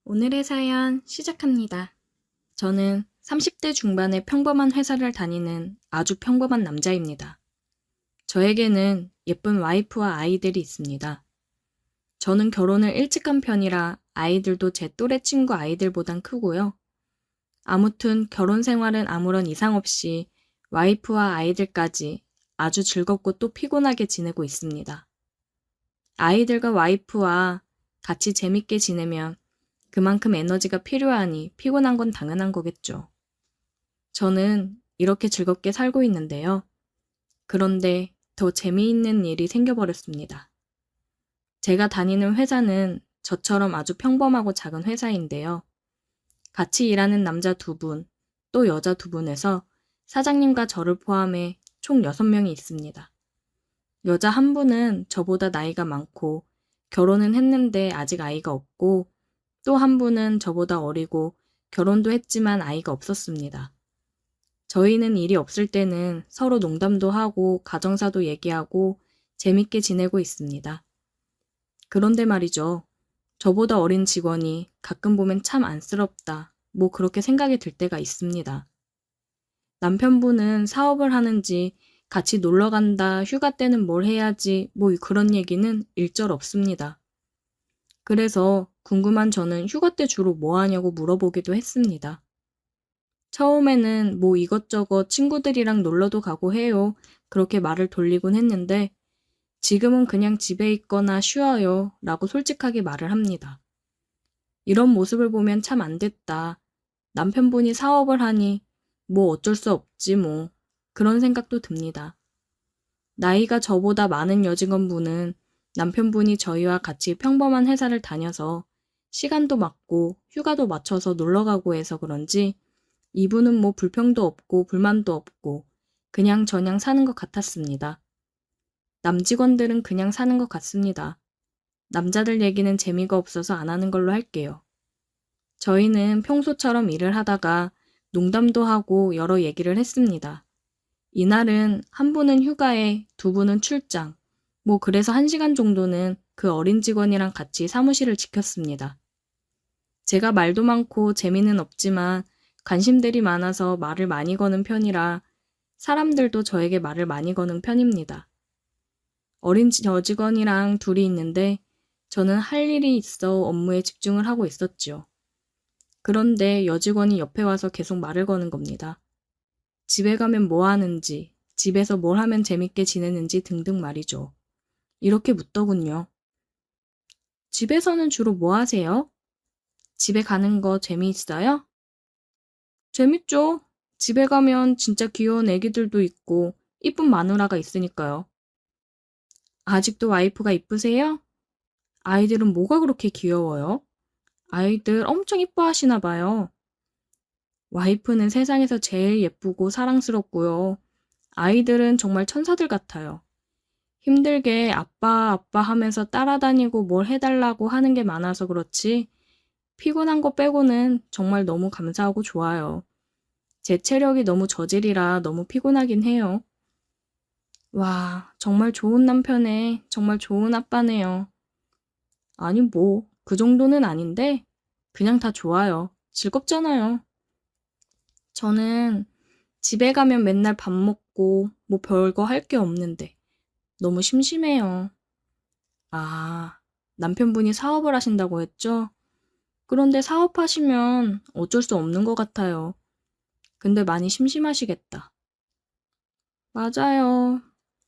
오늘의 사연 시작합니다. 저는 30대 중반의 평범한 회사를 다니는 아주 평범한 남자입니다. 저에게는 예쁜 와이프와 아이들이 있습니다. 저는 결혼을 일찍 한 편이라 아이들도 제 또래 친구 아이들보단 크고요. 아무튼 결혼 생활은 아무런 이상 없이 와이프와 아이들까지 아주 즐겁고 또 피곤하게 지내고 있습니다. 아이들과 와이프와 같이 재밌게 지내면 그만큼 에너지가 필요하니 피곤한 건 당연한 거겠죠. 저는 이렇게 즐겁게 살고 있는데요. 그런데 더 재미있는 일이 생겨버렸습니다. 제가 다니는 회사는 저처럼 아주 평범하고 작은 회사인데요. 같이 일하는 남자 2분, 또 여자 2분에서 사장님과 저를 포함해 총 6명이 있습니다. 여자 1분은 저보다 나이가 많고 결혼은 했는데 아직 아이가 없고 또 1분은 저보다 어리고 결혼도 했지만 아이가 없었습니다. 저희는 일이 없을 때는 서로 농담도 하고 가정사도 얘기하고 재밌게 지내고 있습니다. 그런데 말이죠. 저보다 어린 직원이 가끔 보면 참 안쓰럽다. 뭐 그렇게 생각이 들 때가 있습니다. 남편분은 사업을 하는지 같이 놀러 간다, 휴가 때는 뭘 해야지, 뭐 그런 얘기는 일절 없습니다. 그래서 궁금한 저는 휴가 때 주로 뭐 하냐고 물어보기도 했습니다. 처음에는 뭐 이것저것 친구들이랑 놀러도 가고 해요. 그렇게 말을 돌리곤 했는데 지금은 그냥 집에 있거나 쉬어요. 라고 솔직하게 말을 합니다. 이런 모습을 보면 참 안 됐다. 남편분이 사업을 하니 뭐 어쩔 수 없지 뭐. 그런 생각도 듭니다. 나이가 저보다 많은 여직원분은 남편분이 저희와 같이 평범한 회사를 다녀서 시간도 맞고 휴가도 맞춰서 놀러가고 해서 그런지 이분은 뭐 불평도 없고 불만도 없고 그냥 저냥 사는 것 같았습니다. 남직원들은 그냥 사는 것 같습니다. 남자들 얘기는 재미가 없어서 안 하는 걸로 할게요. 저희는 평소처럼 일을 하다가 농담도 하고 여러 얘기를 했습니다. 이날은 1분은 휴가에 2분은 출장, 뭐 그래서 1시간 정도는 그 어린 직원이랑 같이 사무실을 지켰습니다. 제가 말도 많고 재미는 없지만 관심들이 많아서 말을 많이 거는 편이라 사람들도 저에게 말을 많이 거는 편입니다. 어린 여직원이랑 둘이 있는데 저는 할 일이 있어 업무에 집중을 하고 있었지요. 그런데 여직원이 옆에 와서 계속 말을 거는 겁니다. 집에 가면 뭐 하는지, 집에서 뭘 하면 재밌게 지내는지 등등 말이죠. 이렇게 묻더군요. 집에서는 주로 뭐 하세요? 집에 가는 거 재미있어요? 재밌죠. 집에 가면 진짜 귀여운 애기들도 있고 이쁜 마누라가 있으니까요. 아직도 와이프가 이쁘세요? 아이들은 뭐가 그렇게 귀여워요? 아이들 엄청 이뻐하시나 봐요. 와이프는 세상에서 제일 예쁘고 사랑스럽고요. 아이들은 정말 천사들 같아요. 힘들게 아빠 아빠 하면서 따라다니고 뭘 해달라고 하는 게 많아서 그렇지 피곤한 거 빼고는 정말 너무 감사하고 좋아요. 제 체력이 너무 저질이라 너무 피곤하긴 해요. 와, 정말 좋은 남편에 정말 좋은 아빠네요. 아니 뭐, 그 정도는 아닌데 그냥 다 좋아요. 즐겁잖아요. 저는 집에 가면 맨날 밥 먹고 뭐 별거 할 게 없는데 너무 심심해요. 아, 남편분이 사업을 하신다고 했죠? 그런데 사업하시면 어쩔 수 없는 것 같아요. 근데 많이 심심하시겠다. 맞아요.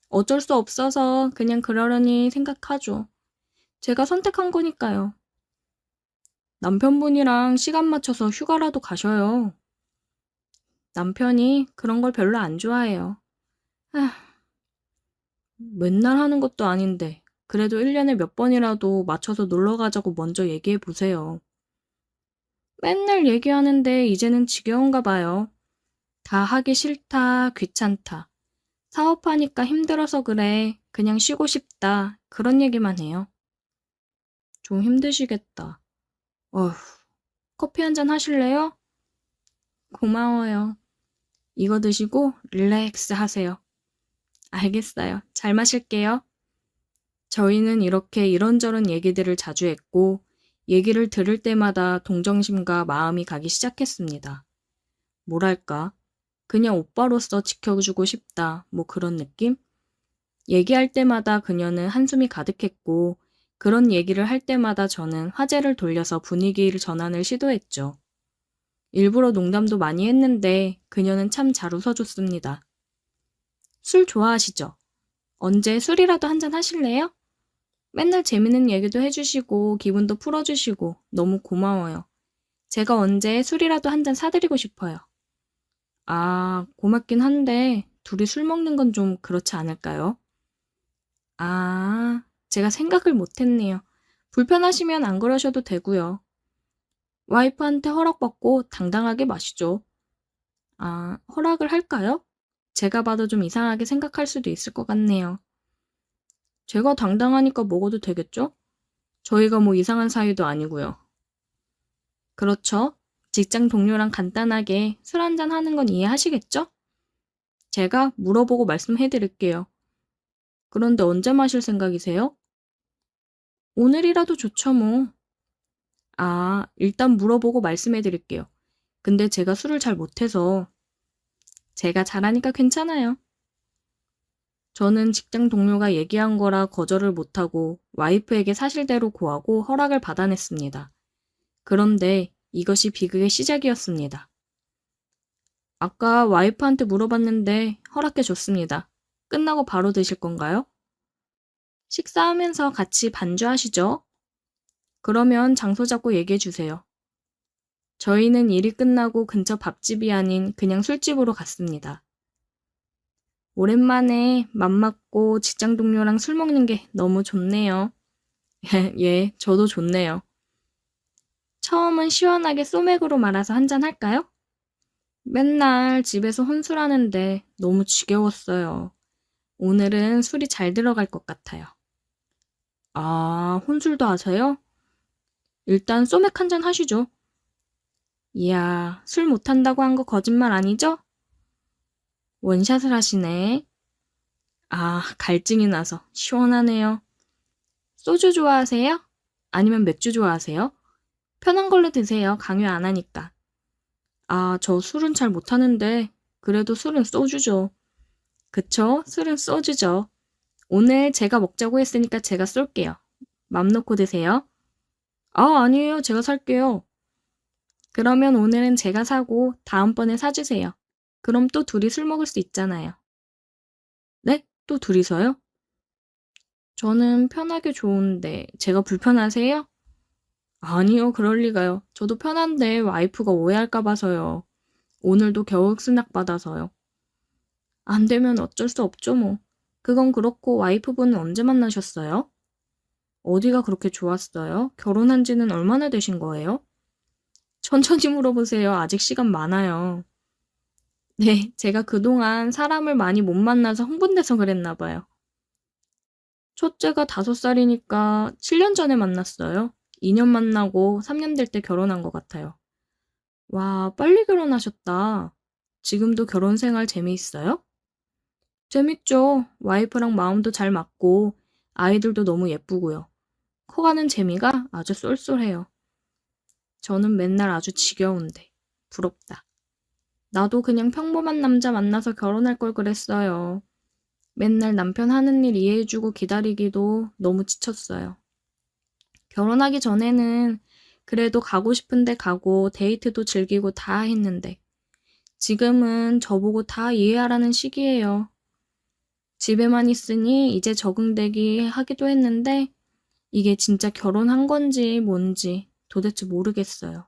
어쩔 수 없어서 그냥 그러려니 생각하죠. 제가 선택한 거니까요. 남편분이랑 시간 맞춰서 휴가라도 가셔요. 남편이 그런 걸 별로 안 좋아해요. 아, 맨날 하는 것도 아닌데 그래도 1년에 몇 번이라도 맞춰서 놀러 가자고 먼저 얘기해 보세요. 맨날 얘기하는데 이제는 지겨운가 봐요. 다 하기 싫다, 귀찮다. 사업하니까 힘들어서 그래. 그냥 쉬고 싶다. 그런 얘기만 해요. 좀 힘드시겠다. 어휴, 커피 한 잔 하실래요? 고마워요. 이거 드시고 릴렉스 하세요. 알겠어요. 잘 마실게요. 저희는 이렇게 이런저런 얘기들을 자주 했고, 얘기를 들을 때마다 동정심과 마음이 가기 시작했습니다. 뭐랄까, 그냥 오빠로서 지켜주고 싶다, 뭐 그런 느낌? 얘기할 때마다 그녀는 한숨이 가득했고, 그런 얘기를 할 때마다 저는 화제를 돌려서 분위기를 전환을 시도했죠. 일부러 농담도 많이 했는데 그녀는 참 잘 웃어줬습니다. 술 좋아하시죠? 언제 술이라도 한잔 하실래요? 맨날 재밌는 얘기도 해주시고 기분도 풀어주시고 너무 고마워요. 제가 언제 술이라도 한잔 사드리고 싶어요. 아, 고맙긴 한데 둘이 술 먹는 건 좀 그렇지 않을까요? 아, 제가 생각을 못했네요. 불편하시면 안 그러셔도 되고요. 와이프한테 허락받고 당당하게 마시죠. 아, 허락을 할까요? 제가 봐도 좀 이상하게 생각할 수도 있을 것 같네요. 제가 당당하니까 먹어도 되겠죠? 저희가 뭐 이상한 사이도 아니고요. 그렇죠? 직장 동료랑 간단하게 술 한잔 하는 건 이해하시겠죠? 제가 물어보고 말씀해 드릴게요. 그런데 언제 마실 생각이세요? 오늘이라도 좋죠, 뭐. 아, 일단 물어보고 말씀해 드릴게요. 근데 제가 술을 잘 못해서 제가 잘하니까 괜찮아요. 저는 직장 동료가 얘기한 거라 거절을 못하고 와이프에게 사실대로 고하고 허락을 받아냈습니다. 그런데 이것이 비극의 시작이었습니다. 아까 와이프한테 물어봤는데 허락해 줬습니다. 끝나고 바로 드실 건가요? 식사하면서 같이 반주하시죠? 그러면 장소 잡고 얘기해 주세요. 저희는 일이 끝나고 근처 밥집이 아닌 그냥 술집으로 갔습니다. 오랜만에 맘맞고 직장 동료랑 술 먹는 게 너무 좋네요. 예, 저도 좋네요. 처음은 시원하게 소맥으로 말아서 한잔 할까요? 맨날 집에서 혼술하는데 너무 지겨웠어요. 오늘은 술이 잘 들어갈 것 같아요. 아, 혼술도 하세요? 일단 소맥 한잔 하시죠. 이야, 술 못한다고 한 거 거짓말 아니죠? 원샷을 하시네. 아, 갈증이 나서 시원하네요. 소주 좋아하세요? 아니면 맥주 좋아하세요? 편한 걸로 드세요. 강요 안 하니까. 아, 저 술은 잘 못하는데 그래도 술은 소주죠. 그쵸? 술은 소주죠. 오늘 제가 먹자고 했으니까 제가 쏠게요. 맘 놓고 드세요. 아, 아니에요. 제가 살게요. 그러면 오늘은 제가 사고 다음번에 사주세요. 그럼 또 둘이 술 먹을 수 있잖아요. 네? 또 둘이서요? 저는 편하게 좋은데 제가 불편하세요? 아니요, 그럴 리가요. 저도 편한데 와이프가 오해할까 봐서요. 오늘도 겨우 스낵 받아서요. 안 되면 어쩔 수 없죠, 뭐. 그건 그렇고 와이프분은 언제 만나셨어요? 어디가 그렇게 좋았어요? 결혼한 지는 얼마나 되신 거예요? 천천히 물어보세요. 아직 시간 많아요. 네, 제가 그동안 사람을 많이 못 만나서 흥분돼서 그랬나 봐요. 첫째가 5살이니까 7년 전에 만났어요. 2년 만나고 3년 될 때 결혼한 것 같아요. 와, 빨리 결혼하셨다. 지금도 결혼 생활 재미있어요? 재밌죠. 와이프랑 마음도 잘 맞고 아이들도 너무 예쁘고요. 커가는 재미가 아주 쏠쏠해요. 저는 맨날 아주 지겨운데 부럽다. 나도 그냥 평범한 남자 만나서 결혼할 걸 그랬어요. 맨날 남편 하는 일 이해해주고 기다리기도 너무 지쳤어요. 결혼하기 전에는 그래도 가고 싶은데 가고 데이트도 즐기고 다 했는데 지금은 저보고 다 이해하라는 시기예요. 집에만 있으니 이제 적응되기 하기도 했는데 이게 진짜 결혼한 건지 뭔지 도대체 모르겠어요.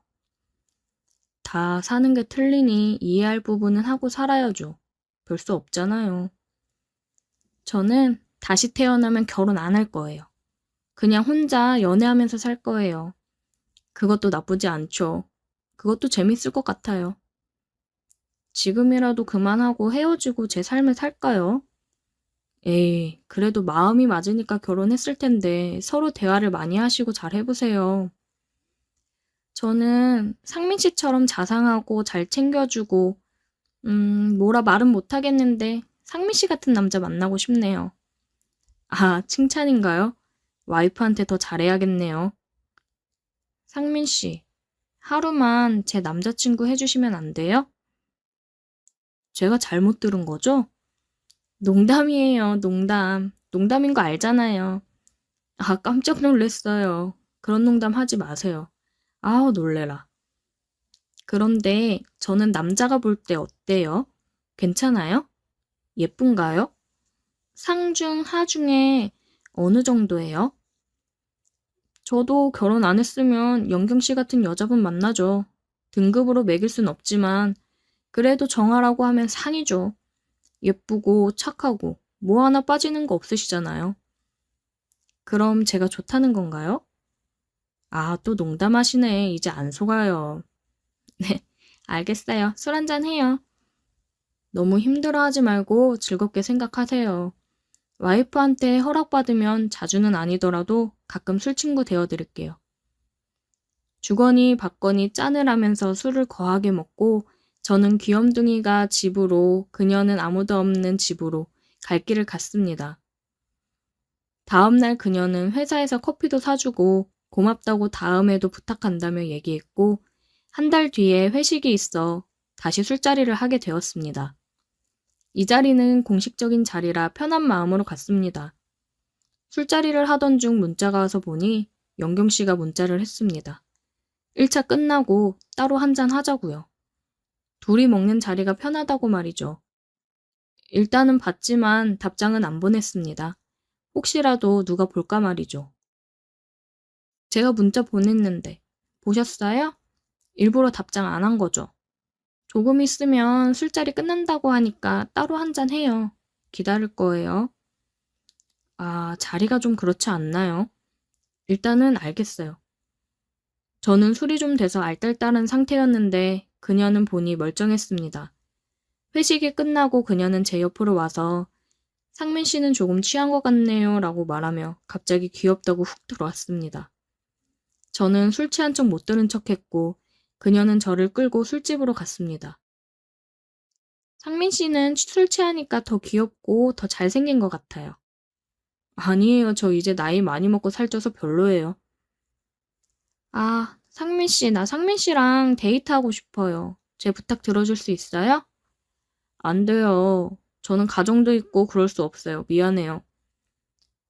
다 사는 게 틀리니 이해할 부분은 하고 살아야죠. 별 수 없잖아요. 저는 다시 태어나면 결혼 안 할 거예요. 그냥 혼자 연애하면서 살 거예요. 그것도 나쁘지 않죠. 그것도 재밌을 것 같아요. 지금이라도 그만하고 헤어지고 제 삶을 살까요? 에이, 그래도 마음이 맞으니까 결혼했을 텐데 서로 대화를 많이 하시고 잘 해보세요. 저는 상민 씨처럼 자상하고 잘 챙겨주고, 뭐라 말은 못하겠는데 상민 씨 같은 남자 만나고 싶네요. 아, 칭찬인가요? 와이프한테 더 잘해야겠네요. 상민 씨, 하루만 제 남자친구 해주시면 안 돼요? 제가 잘못 들은 거죠? 농담이에요, 농담. 농담인 거 알잖아요. 아, 깜짝 놀랐어요. 그런 농담 하지 마세요. 아우, 놀래라. 그런데 저는 남자가 볼 때 어때요? 괜찮아요? 예쁜가요? 상중, 하중에 어느 정도예요? 저도 결혼 안 했으면 영경 씨 같은 여자분 만나죠. 등급으로 매길 순 없지만 그래도 정하라고 하면 상이죠. 예쁘고 착하고 뭐 하나 빠지는 거 없으시잖아요. 그럼 제가 좋다는 건가요? 아, 또 농담하시네. 이제 안 속아요. 네, 알겠어요. 술 한잔 해요. 너무 힘들어하지 말고 즐겁게 생각하세요. 와이프한테 허락받으면 자주는 아니더라도 가끔 술친구 되어드릴게요. 주거니 받거니 짠을 하면서 술을 거하게 먹고 저는 귀염둥이가 집으로, 그녀는 아무도 없는 집으로 갈 길을 갔습니다. 다음날 그녀는 회사에서 커피도 사주고 고맙다고 다음에도 부탁한다며 얘기했고 한 달 뒤에 회식이 있어 다시 술자리를 하게 되었습니다. 이 자리는 공식적인 자리라 편한 마음으로 갔습니다. 술자리를 하던 중 문자가 와서 보니 영경 씨가 문자를 했습니다. 1차 끝나고 따로 한잔 하자고요. 둘이 먹는 자리가 편하다고 말이죠. 일단은 봤지만 답장은 안 보냈습니다. 혹시라도 누가 볼까 말이죠. 제가 문자 보냈는데 보셨어요? 일부러 답장 안 한 거죠. 조금 있으면 술자리 끝난다고 하니까 따로 한잔 해요. 기다릴 거예요. 아, 자리가 좀 그렇지 않나요? 일단은 알겠어요. 저는 술이 좀 돼서 알딸딸한 상태였는데 그녀는 보니 멀쩡했습니다. 회식이 끝나고 그녀는 제 옆으로 와서 상민 씨는 조금 취한 것 같네요 라고 말하며 갑자기 귀엽다고 훅 들어왔습니다. 저는 술 취한 척 못 들은 척 했고 그녀는 저를 끌고 술집으로 갔습니다. 상민 씨는 술 취하니까 더 귀엽고 더 잘생긴 것 같아요. 아니에요. 저 이제 나이 많이 먹고 살쪄서 별로예요. 아, 상민 씨, 나 상민 씨랑 데이트하고 싶어요. 제 부탁 들어줄 수 있어요? 안 돼요. 저는 가정도 있고 그럴 수 없어요. 미안해요.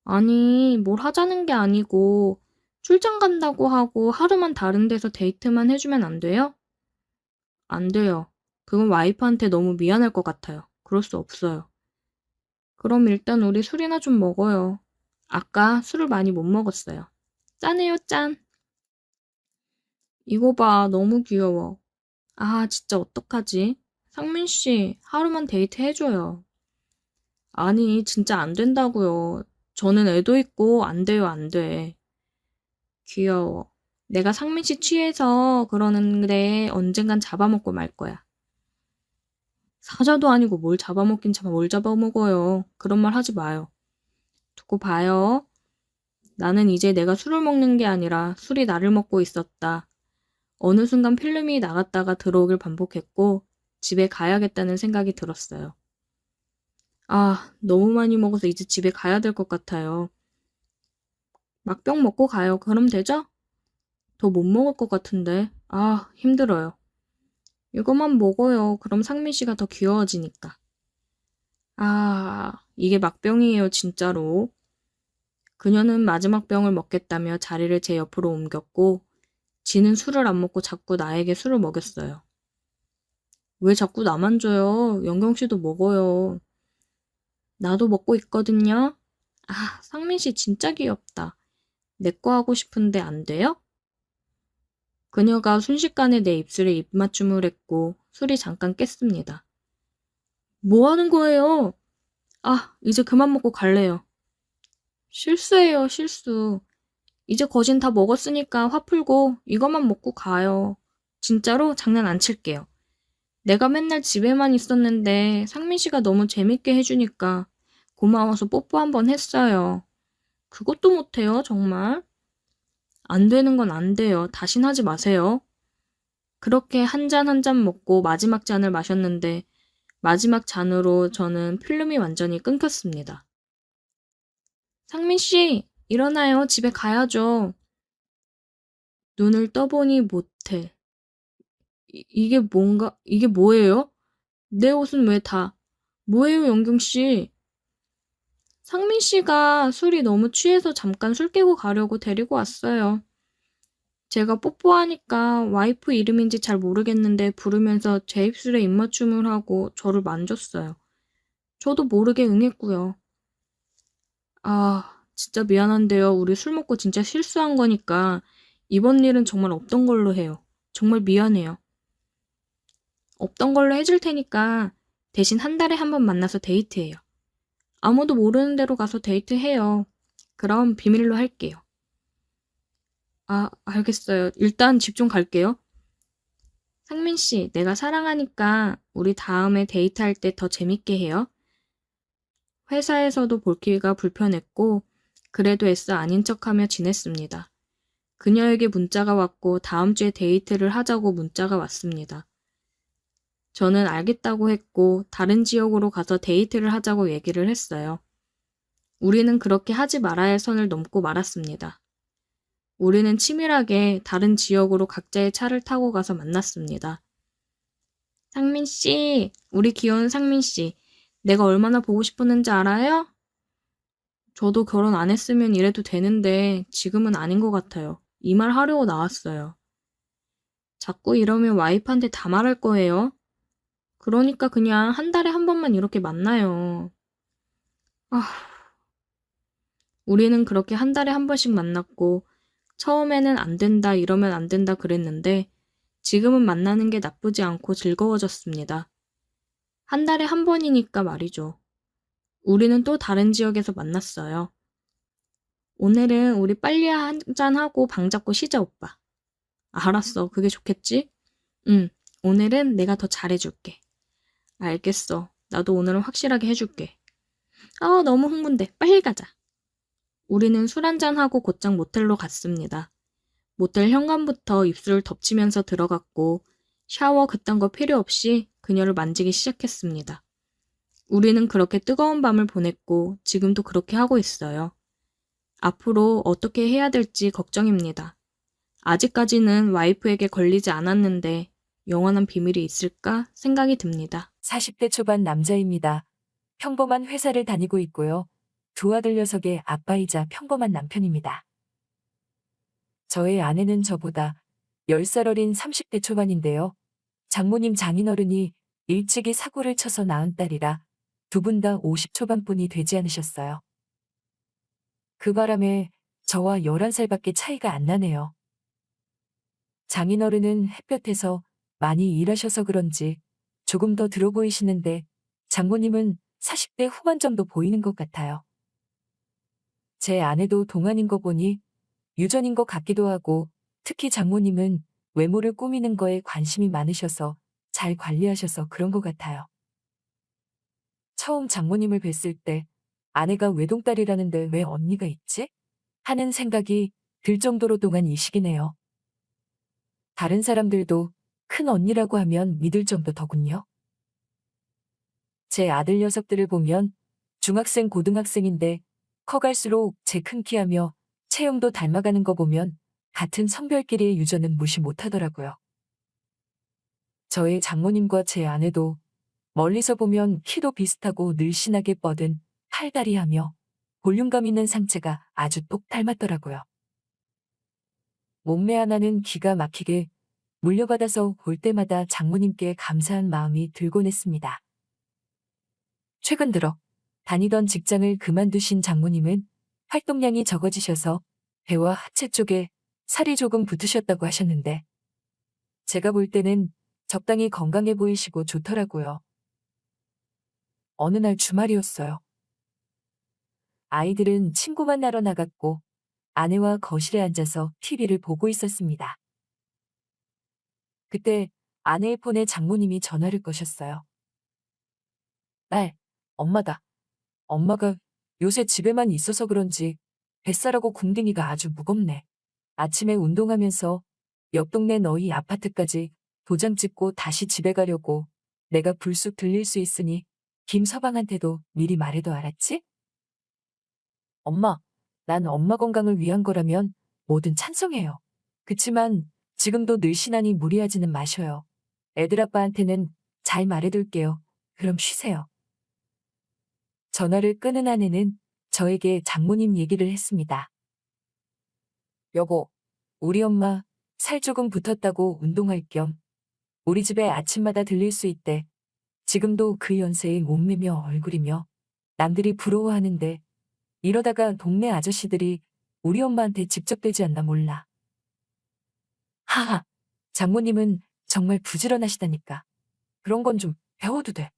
아니, 뭘 하자는 게 아니고 출장 간다고 하고 하루만 다른 데서 데이트만 해주면 안 돼요? 안 돼요. 그건 와이프한테 너무 미안할 것 같아요. 그럴 수 없어요. 그럼 일단 우리 술이나 좀 먹어요. 아까 술을 많이 못 먹었어요. 짠해요, 짠. 이거 봐, 너무 귀여워. 아, 진짜 어떡하지? 상민 씨, 하루만 데이트 해줘요. 아니, 진짜 안 된다고요. 저는 애도 있고 안 돼요, 안 돼. 귀여워. 내가 상민 씨 취해서 그러는데 언젠간 잡아먹고 말 거야. 사자도 아니고 뭘 잡아먹긴 참 뭘 잡아먹어요. 그런 말 하지 마요. 두고 봐요. 나는 이제 내가 술을 먹는 게 아니라 술이 나를 먹고 있었다. 어느 순간 필름이 나갔다가 들어오길 반복했고 집에 가야겠다는 생각이 들었어요. 아, 너무 많이 먹어서 이제 집에 가야 될 것 같아요. 막병 먹고 가요. 그럼 되죠? 더 못 먹을 것 같은데. 아, 힘들어요. 이것만 먹어요. 그럼 상민 씨가 더 귀여워지니까. 아, 이게 막병이에요, 진짜로. 그녀는 마지막 병을 먹겠다며 자리를 제 옆으로 옮겼고 지는 술을 안 먹고 자꾸 나에게 술을 먹였어요. 왜 자꾸 나만 줘요? 영경 씨도 먹어요. 나도 먹고 있거든요. 아, 상민 씨 진짜 귀엽다. 내 거 하고 싶은데 안 돼요? 그녀가 순식간에 내 입술에 입맞춤을 했고 술이 잠깐 깼습니다. 뭐 하는 거예요? 아, 이제 그만 먹고 갈래요. 실수예요, 실수. 이제 거진 다 먹었으니까 화 풀고 이것만 먹고 가요. 진짜로 장난 안 칠게요. 내가 맨날 집에만 있었는데 상민 씨가 너무 재밌게 해주니까 고마워서 뽀뽀 한번 했어요. 그것도 못해요, 정말. 안 되는 건 안 돼요. 다신 하지 마세요. 그렇게 한 잔 한 잔 먹고 마지막 잔을 마셨는데 마지막 잔으로 저는 필름이 완전히 끊겼습니다. 상민 씨, 일어나요. 집에 가야죠. 눈을 떠보니 모텔. 이게 뭐예요? 내 옷은 왜 다? 뭐예요, 영경 씨? 상민 씨가 술이 너무 취해서 잠깐 술 깨고 가려고 데리고 왔어요. 제가 뽀뽀하니까 와이프 이름인지 잘 모르겠는데 부르면서 제 입술에 입맞춤을 하고 저를 만졌어요. 저도 모르게 응했고요. 아, 진짜 미안한데요. 우리 술 먹고 진짜 실수한 거니까 이번 일은 정말 없던 걸로 해요. 정말 미안해요. 없던 걸로 해줄 테니까 대신 한 달에 한 번 만나서 데이트해요. 아무도 모르는 데로 가서 데이트해요. 그럼 비밀로 할게요. 아, 알겠어요. 일단 집 좀 갈게요. 상민 씨, 내가 사랑하니까 우리 다음에 데이트할 때 더 재밌게 해요. 회사에서도 볼기가 불편했고 그래도 애써 아닌 척하며 지냈습니다. 그녀에게 문자가 왔고 다음 주에 데이트를 하자고 문자가 왔습니다. 저는 알겠다고 했고 다른 지역으로 가서 데이트를 하자고 얘기를 했어요. 우리는 그렇게 하지 말아야 할 선을 넘고 말았습니다. 우리는 치밀하게 다른 지역으로 각자의 차를 타고 가서 만났습니다. 상민 씨, 우리 귀여운 상민 씨, 내가 얼마나 보고 싶었는지 알아요? 저도 결혼 안 했으면 이래도 되는데 지금은 아닌 것 같아요. 이 말 하려고 나왔어요. 자꾸 이러면 와이프한테 다 말할 거예요. 그러니까 그냥 한 달에 한 번만 이렇게 만나요. 아, 우리는 그렇게 한 달에 한 번씩 만났고 처음에는 안 된다, 이러면 안 된다 그랬는데 지금은 만나는 게 나쁘지 않고 즐거워졌습니다. 한 달에 한 번이니까 말이죠. 우리는 또 다른 지역에서 만났어요. 오늘은 우리 빨리 한잔하고 방 잡고 쉬자, 오빠. 알았어. 그게 좋겠지? 응. 오늘은 내가 더 잘해줄게. 알겠어. 나도 오늘은 확실하게 해줄게. 아, 너무 흥분돼. 빨리 가자. 우리는 술 한잔하고 곧장 모텔로 갔습니다. 모텔 현관부터 입술을 덮치면서 들어갔고 샤워 그딴 거 필요 없이 그녀를 만지기 시작했습니다. 우리는 그렇게 뜨거운 밤을 보냈고 지금도 그렇게 하고 있어요. 앞으로 어떻게 해야 될지 걱정입니다. 아직까지는 와이프에게 걸리지 않았는데 영원한 비밀이 있을까 생각이 듭니다. 40대 초반 남자입니다. 평범한 회사를 다니고 있고요. 두 아들 녀석의 아빠이자 평범한 남편입니다. 저의 아내는 저보다 10살 어린 30대 초반인데요. 장모님 장인어른이 일찍이 사고를 쳐서 낳은 딸이라 두 분 다 50 초반뿐이 되지 않으셨어요. 그 바람에 저와 11살밖에 차이가 안 나네요. 장인어른은 햇볕에서 많이 일하셔서 그런지 조금 더 들어 보이시는데 장모님은 40대 후반 정도 보이는 것 같아요. 제 아내도 동안인 거 보니 유전인 것 같기도 하고 특히 장모님은 외모를 꾸미는 거에 관심이 많으셔서 잘 관리하셔서 그런 것 같아요. 처음 장모님을 뵀을 때 아내가 외동딸이라는데 왜 언니가 있지? 하는 생각이 들 정도로 동안이시기네요. 다른 사람들도 큰 언니라고 하면 믿을 정도더군요. 제 아들 녀석들을 보면 중학생, 고등학생인데 커갈수록 제 큰 키하며 체형도 닮아가는 거 보면 같은 성별끼리의 유전은 무시 못하더라고요. 저의 장모님과 제 아내도 멀리서 보면 키도 비슷하고 늘씬하게 뻗은 팔다리하며 볼륨감 있는 상체가 아주 똑 닮았더라고요. 몸매 하나는 기가 막히게 물려받아서 볼 때마다 장모님께 감사한 마음이 들곤 했습니다. 최근 들어 다니던 직장을 그만두신 장모님은 활동량이 적어지셔서 배와 하체 쪽에 살이 조금 붙으셨다고 하셨는데 제가 볼 때는 적당히 건강해 보이시고 좋더라고요. 어느 날 주말이었어요. 아이들은 친구 만나러 나갔고 아내와 거실에 앉아서 TV를 보고 있었습니다. 그때 아내의 폰에 장모님이 전화를 거셨어요. 딸, 엄마다. 엄마가 요새 집에만 있어서 그런지 뱃살하고 궁둥이가 아주 무겁네. 아침에 운동하면서 옆 동네 너희 아파트까지 도장 찍고 다시 집에 가려고 내가 불쑥 들릴 수 있으니 김서방한테도 미리 말해도 알았지? 엄마, 난 엄마 건강을 위한 거라면 뭐든 찬성해요. 그치만 지금도 늘씬하니 무리하지는 마셔요. 애들 아빠한테는 잘 말해둘게요. 그럼 쉬세요. 전화를 끊은 아내는 저에게 장모님 얘기를 했습니다. 여보, 우리 엄마 살 조금 붙었다고 운동할 겸 우리 집에 아침마다 들릴 수 있대. 지금도 그 연세에 몸매며 얼굴이며 남들이 부러워하는데 이러다가 동네 아저씨들이 우리 엄마한테 직접 되지 않나 몰라. 하하, 장모님은 정말 부지런하시다니까. 그런 건 좀 배워도 돼.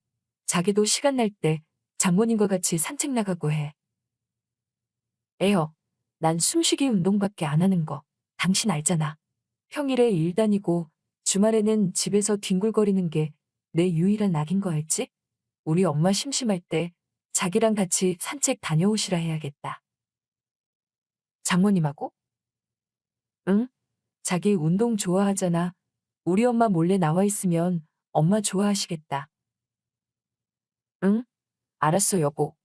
자기도 시간 날 때 장모님과 같이 산책 나가고 해. 에어, 난 숨쉬기 운동밖에 안 하는 거 당신 알잖아. 평일에 일 다니고 주말에는 집에서 뒹굴거리는 게 내 유일한 낙인 거 알지? 우리 엄마 심심할 때 자기랑 같이 산책 다녀오시라 해야겠다. 장모님하고? 응? 자기 운동 좋아하잖아. 우리 엄마 몰래 나와 있으면 엄마 좋아하시겠다. 응? 알았어, 여보.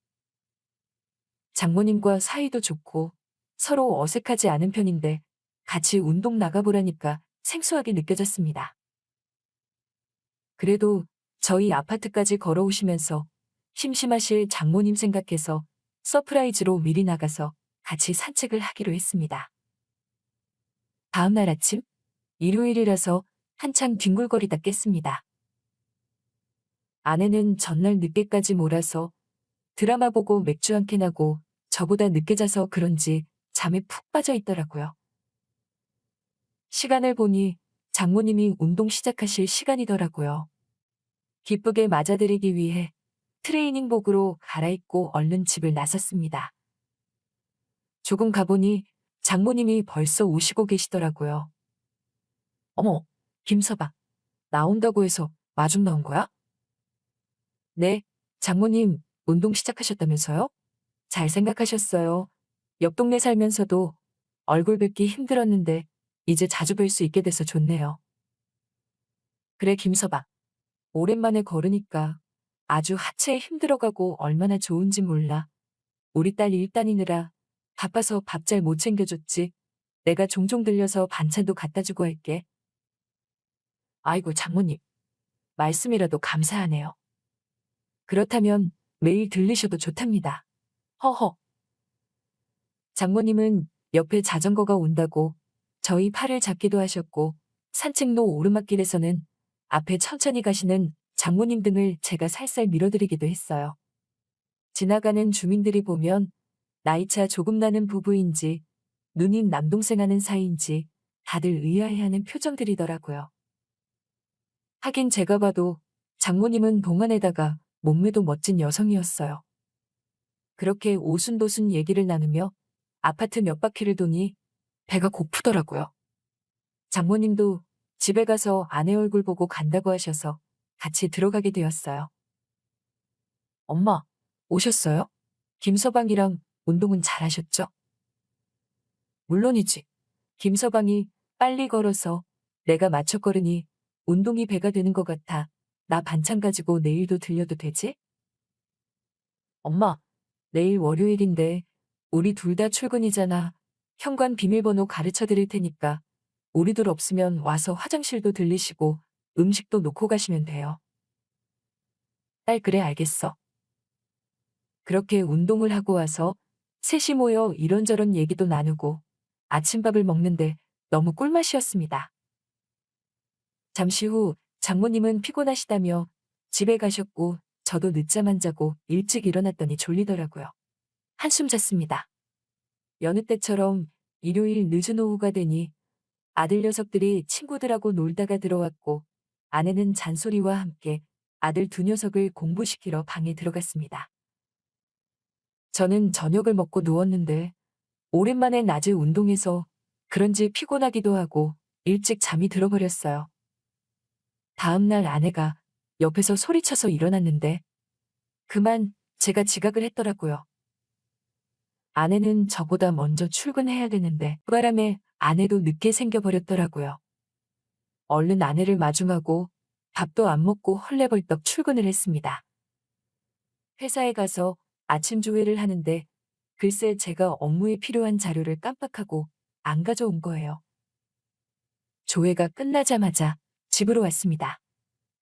장모님과 사이도 좋고 서로 어색하지 않은 편인데 같이 운동 나가보라니까 생소하게 느껴졌습니다. 그래도 저희 아파트까지 걸어오시면서 심심하실 장모님 생각해서 서프라이즈로 미리 나가서 같이 산책을 하기로 했습니다. 다음 날 아침, 일요일이라서 한창 뒹굴거리다 깼습니다. 아내는 전날 늦게까지 몰아서 드라마 보고 맥주 한 캔 하고 저보다 늦게 자서 그런지 잠에 푹 빠져 있더라고요. 시간을 보니 장모님이 운동 시작하실 시간이더라고요. 기쁘게 맞아드리기 위해 트레이닝복으로 갈아입고 얼른 집을 나섰습니다. 조금 가보니 장모님이 벌써 오시고 계시더라고요. 어머, 김서방, 나온다고 해서 마중 나온 거야? 네, 장모님 운동 시작하셨다면서요? 잘 생각하셨어요. 옆 동네 살면서도 얼굴 뵙기 힘들었는데 이제 자주 뵐 수 있게 돼서 좋네요. 그래, 김서방. 오랜만에 걸으니까 아주 하체에 힘들어가고 얼마나 좋은지 몰라. 우리 딸 일 다니느라 바빠서 밥 잘 못 챙겨줬지. 내가 종종 들려서 반찬도 갖다 주고 할게. 아이고, 장모님. 말씀이라도 감사하네요. 그렇다면 매일 들리셔도 좋답니다. 허허. 장모님은 옆에 자전거가 온다고 저희 팔을 잡기도 하셨고 산책로 오르막길에서는 앞에 천천히 가시는 장모님 등을 제가 살살 밀어드리기도 했어요. 지나가는 주민들이 보면 나이차 조금 나는 부부인지 누님 남동생 하는 사이인지 다들 의아해하는 표정들이더라고요. 하긴 제가 봐도 장모님은 동안에다가 몸매도 멋진 여성이었어요. 그렇게 오순도순 얘기를 나누며 아파트 몇 바퀴를 도니 배가 고프더라고요. 장모님도 집에 가서 아내 얼굴 보고 간다고 하셔서 같이 들어가게 되었어요. 엄마, 오셨어요? 김서방이랑 운동은 잘하셨죠? 물론이지. 김서방이 빨리 걸어서 내가 맞춰 걸으니 운동이 배가 되는 것 같아. 나 반찬 가지고 내일도 들려도 되지? 엄마, 내일 월요일인데 우리 둘 다 출근이잖아. 현관 비밀번호 가르쳐 드릴 테니까 우리들 없으면 와서 화장실도 들리시고 음식도 놓고 가시면 돼요. 딸 그래 알겠어. 그렇게 운동을 하고 와서 셋이 모여 이런저런 얘기도 나누고 아침밥을 먹는데 너무 꿀맛이었습니다. 잠시 후 장모님은 피곤하시다며 집에 가셨고 저도 늦잠 안 자고 일찍 일어났더니 졸리더라고요. 한숨 잤습니다. 여느 때처럼 일요일 늦은 오후가 되니 아들 녀석들이 친구들하고 놀다가 들어왔고 아내는 잔소리와 함께 아들 두 녀석을 공부시키러 방에 들어갔습니다. 저는 저녁을 먹고 누웠는데 오랜만에 낮에 운동해서 그런지 피곤하기도 하고 일찍 잠이 들어버렸어요. 다음날 아내가 옆에서 소리쳐서 일어났는데 그만 제가 지각을 했더라고요. 아내는 저보다 먼저 출근해야 되는데 그 바람에 아내도 늦게 생겨버렸더라고요. 얼른 아내를 마중하고 밥도 안 먹고 헐레벌떡 출근을 했습니다. 회사에 가서 아침 조회를 하는데 글쎄 제가 업무에 필요한 자료를 깜빡하고 안 가져온 거예요. 조회가 끝나자마자 집으로 왔습니다.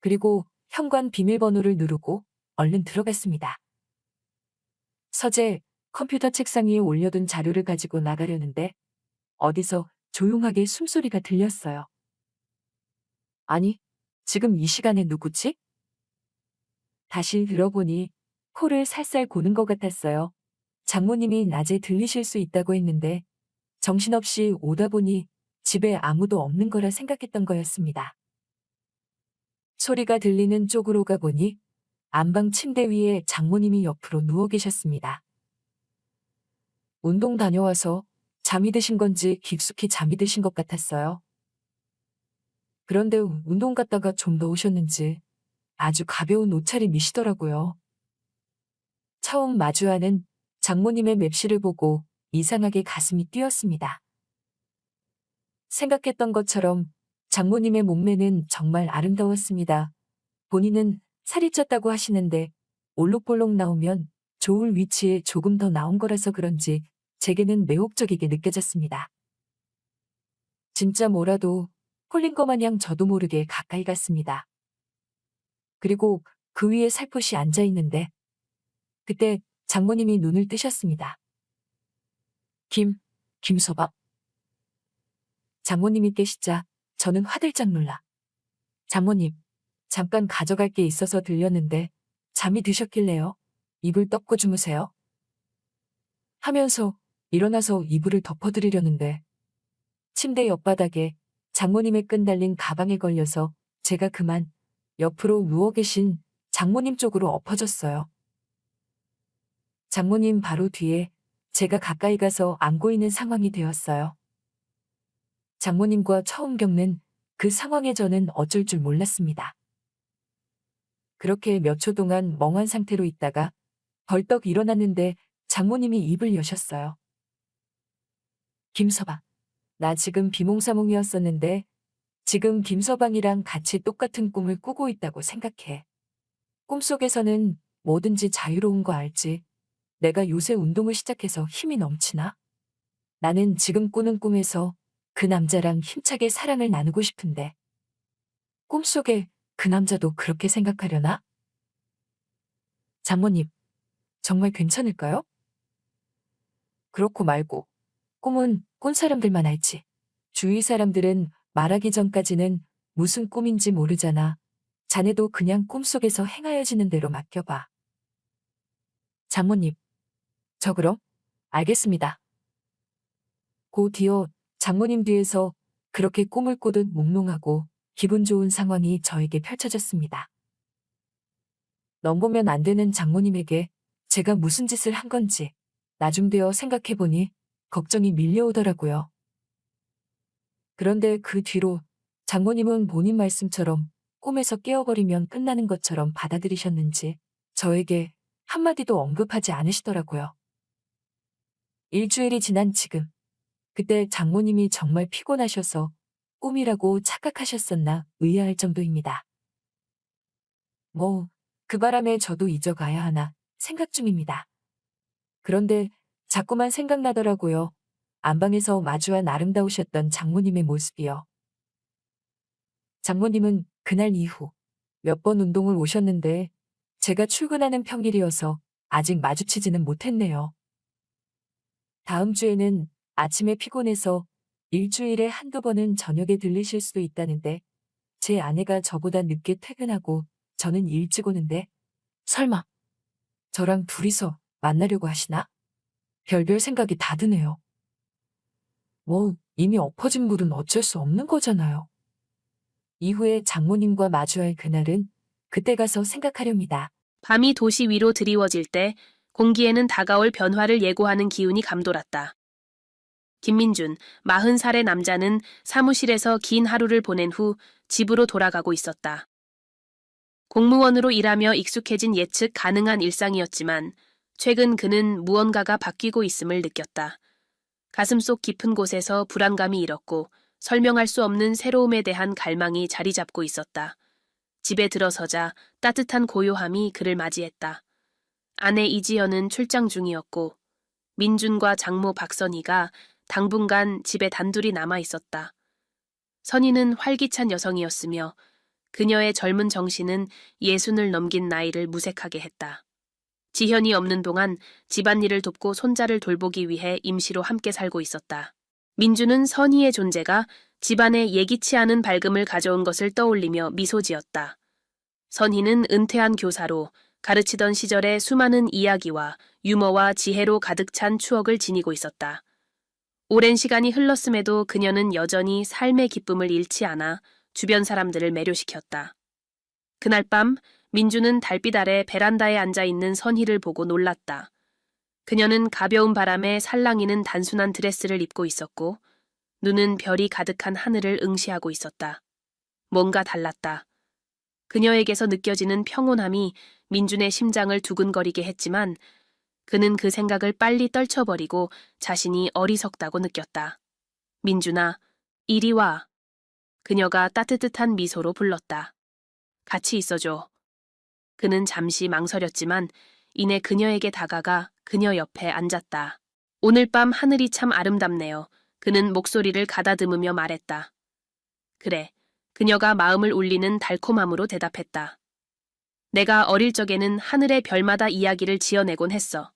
그리고 현관 비밀번호를 누르고 얼른 들어갔습니다. 서재 컴퓨터 책상 위에 올려둔 자료를 가지고 나가려는데 어디서 조용하게 숨소리가 들렸어요. 아니, 지금 이 시간에 누구지? 다시 들어보니 코를 살살 고는 것 같았어요. 장모님이 낮에 들리실 수 있다고 했는데 정신없이 오다 보니 집에 아무도 없는 거라 생각했던 거였습니다. 소리가 들리는 쪽으로 가보니 안방 침대 위에 장모님이 옆으로 누워 계셨습니다. 운동 다녀와서 잠이 드신 건지 깊숙이 잠이 드신 것 같았어요. 그런데 운동 갔다가 좀 더 오셨는지 아주 가벼운 옷차림이시더라고요. 처음 마주하는 장모님의 맵시를 보고 이상하게 가슴이 뛰었습니다. 생각했던 것처럼 장모님의 몸매는 정말 아름다웠습니다. 본인은 살이 쪘다고 하시는데 올록볼록 나오면 좋을 위치에 조금 더 나온 거라서 그런지 제게는 매혹적이게 느껴졌습니다. 진짜 뭐라도 홀린 것 마냥 저도 모르게 가까이 갔습니다. 그리고 그 위에 살포시 앉아 있는데 그때 장모님이 눈을 뜨셨습니다. 김서방. 장모님이 깨시자 저는 화들짝 놀라. 장모님, 잠깐 가져갈 게 있어서 들렸는데 잠이 드셨길래요. 이불 덮고 주무세요. 하면서 일어나서 이불을 덮어드리려는데 침대 옆바닥에 장모님의 끈 달린 가방에 걸려서 제가 그만 옆으로 누워 계신 장모님 쪽으로 엎어졌어요. 장모님 바로 뒤에 제가 가까이 가서 안고 있는 상황이 되었어요. 장모님과 처음 겪는 그 상황에 저는 어쩔 줄 몰랐습니다. 그렇게 몇 초 동안 멍한 상태로 있다가 벌떡 일어났는데 장모님이 입을 여셨어요. 김서방, 나 지금 비몽사몽이었었는데 지금 김서방이랑 같이 똑같은 꿈을 꾸고 있다고 생각해. 꿈속에서는 뭐든지 자유로운 거 알지? 내가 요새 운동을 시작해서 힘이 넘치나? 나는 지금 꾸는 꿈에서 그 남자랑 힘차게 사랑을 나누고 싶은데 꿈속에 그 남자도 그렇게 생각하려나? 장모님, 정말 괜찮을까요? 그렇고 말고 꿈은 꾼 사람들만 알지. 주위 사람들은 말하기 전까지는 무슨 꿈인지 모르잖아. 자네도 그냥 꿈속에서 행하여지는 대로 맡겨봐. 장모님, 저 그럼? 알겠습니다. 곧이어 장모님 뒤에서 그렇게 꿈을 꾸듯 몽롱하고 기분 좋은 상황이 저에게 펼쳐졌습니다. 넘보면 안 되는 장모님에게 제가 무슨 짓을 한 건지 나중 되어 생각해보니 걱정이 밀려오더라고요. 그런데 그 뒤로 장모님은 본인 말씀처럼 꿈에서 깨어버리면 끝나는 것처럼 받아들이셨는지 저에게 한마디도 언급하지 않으시더라고요. 일주일이 지난 지금, 그때 장모님이 정말 피곤하셔서 꿈이라고 착각하셨었나 의아할 정도입니다. 그 바람에 저도 잊어가야 하나 생각 중입니다. 그런데 자꾸만 생각나더라고요. 안방에서 마주한 아름다우셨던 장모님의 모습이요. 장모님은 그날 이후 몇 번 운동을 오셨는데 제가 출근하는 평일이어서 아직 마주치지는 못했네요. 다음 주에는 아침에 피곤해서 일주일에 한두 번은 저녁에 들리실 수도 있다는데 제 아내가 저보다 늦게 퇴근하고 저는 일찍 오는데 설마 저랑 둘이서 만나려고 하시나? 별별 생각이 다 드네요. 이미 엎어진 물은 어쩔 수 없는 거잖아요. 이후에 장모님과 마주할 그날은 그때 가서 생각하렵니다. 밤이 도시 위로 드리워질 때 공기에는 다가올 변화를 예고하는 기운이 감돌았다. 김민준, 40살의 남자는 사무실에서 긴 하루를 보낸 후 집으로 돌아가고 있었다. 공무원으로 일하며 익숙해진 예측 가능한 일상이었지만 최근 그는 무언가가 바뀌고 있음을 느꼈다. 가슴속 깊은 곳에서 불안감이 일었고 설명할 수 없는 새로움에 대한 갈망이 자리 잡고 있었다. 집에 들어서자 따뜻한 고요함이 그를 맞이했다. 아내 이지연은 출장 중이었고 민준과 장모 박선희가 당분간 집에 단둘이 남아 있었다. 선희는 활기찬 여성이었으며 그녀의 젊은 정신은 60을 넘긴 나이를 무색하게 했다. 지현이 없는 동안 집안일을 돕고 손자를 돌보기 위해 임시로 함께 살고 있었다. 민주는 선희의 존재가 집안에 예기치 않은 밝음을 가져온 것을 떠올리며 미소 지었다. 선희는 은퇴한 교사로 가르치던 시절의 수많은 이야기와 유머와 지혜로 가득 찬 추억을 지니고 있었다. 오랜 시간이 흘렀음에도 그녀는 여전히 삶의 기쁨을 잃지 않아 주변 사람들을 매료시켰다. 그날 밤 민주는 달빛 아래 베란다에 앉아 있는 선희를 보고 놀랐다. 그녀는 가벼운 바람에 살랑이는 단순한 드레스를 입고 있었고 눈은 별이 가득한 하늘을 응시하고 있었다. 뭔가 달랐다. 그녀에게서 느껴지는 평온함이 민준의 심장을 두근거리게 했지만 그는 그 생각을 빨리 떨쳐버리고 자신이 어리석다고 느꼈다. 민준아, 이리 와. 그녀가 따뜻한 미소로 불렀다. 같이 있어줘. 그는 잠시 망설였지만 이내 그녀에게 다가가 그녀 옆에 앉았다. 오늘 밤 하늘이 참 아름답네요. 그는 목소리를 가다듬으며 말했다. 그래. 그녀가 마음을 울리는 달콤함으로 대답했다. 내가 어릴 적에는 하늘의 별마다 이야기를 지어내곤 했어.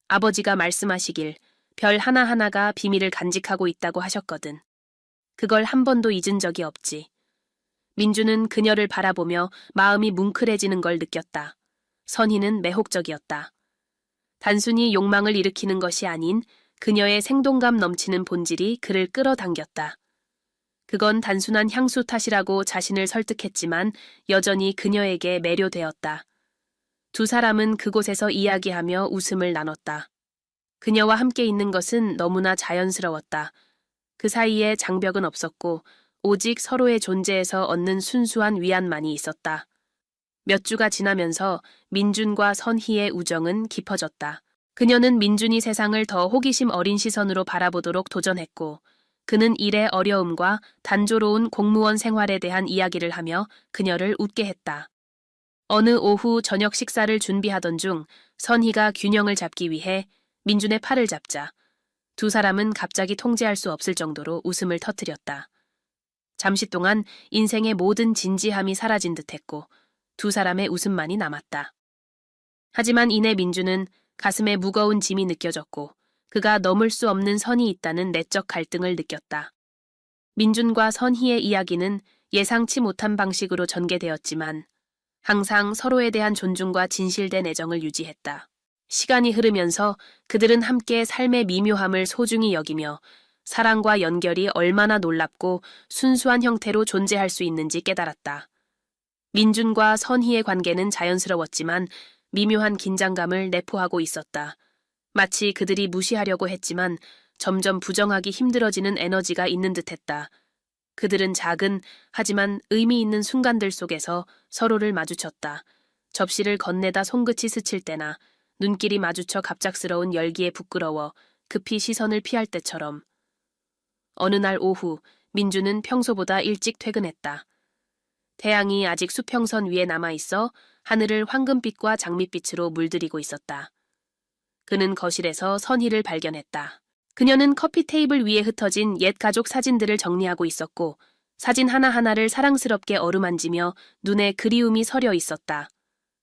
아버지가 말씀하시길 별 하나하나가 비밀을 간직하고 있다고 하셨거든. 그걸 한 번도 잊은 적이 없지. 민주는 그녀를 바라보며 마음이 뭉클해지는 걸 느꼈다. 선희는 매혹적이었다. 단순히 욕망을 일으키는 것이 아닌 그녀의 생동감 넘치는 본질이 그를 끌어당겼다. 그건 단순한 향수 탓이라고 자신을 설득했지만 여전히 그녀에게 매료되었다. 두 사람은 그곳에서 이야기하며 웃음을 나눴다. 그녀와 함께 있는 것은 너무나 자연스러웠다. 그 사이에 장벽은 없었고 오직 서로의 존재에서 얻는 순수한 위안만이 있었다. 몇 주가 지나면서 민준과 선희의 우정은 깊어졌다. 그녀는 민준이 세상을 더 호기심 어린 시선으로 바라보도록 도전했고 그는 일의 어려움과 단조로운 공무원 생활에 대한 이야기를 하며 그녀를 웃게 했다. 어느 오후 저녁 식사를 준비하던 중 선희가 균형을 잡기 위해 민준의 팔을 잡자 두 사람은 갑자기 통제할 수 없을 정도로 웃음을 터뜨렸다. 잠시 동안 인생의 모든 진지함이 사라진 듯했고 두 사람의 웃음만이 남았다. 하지만 이내 민준은 가슴에 무거운 짐이 느껴졌고 그가 넘을 수 없는 선이 있다는 내적 갈등을 느꼈다. 민준과 선희의 이야기는 예상치 못한 방식으로 전개되었지만 항상 서로에 대한 존중과 진실된 애정을 유지했다. 시간이 흐르면서 그들은 함께 삶의 미묘함을 소중히 여기며 사랑과 연결이 얼마나 놀랍고 순수한 형태로 존재할 수 있는지 깨달았다. 민준과 선희의 관계는 자연스러웠지만 미묘한 긴장감을 내포하고 있었다. 마치 그들이 무시하려고 했지만 점점 부정하기 힘들어지는 에너지가 있는 듯했다. 그들은 작은 하지만 의미 있는 순간들 속에서 서로를 마주쳤다. 접시를 건네다 손끝이 스칠 때나 눈길이 마주쳐 갑작스러운 열기에 부끄러워 급히 시선을 피할 때처럼. 어느 날 오후 민주는 평소보다 일찍 퇴근했다. 태양이 아직 수평선 위에 남아있어 하늘을 황금빛과 장밋빛으로 물들이고 있었다. 그는 거실에서 선희를 발견했다. 그녀는 커피 테이블 위에 흩어진 옛 가족 사진들을 정리하고 있었고 사진 하나하나를 사랑스럽게 어루만지며 눈에 그리움이 서려 있었다.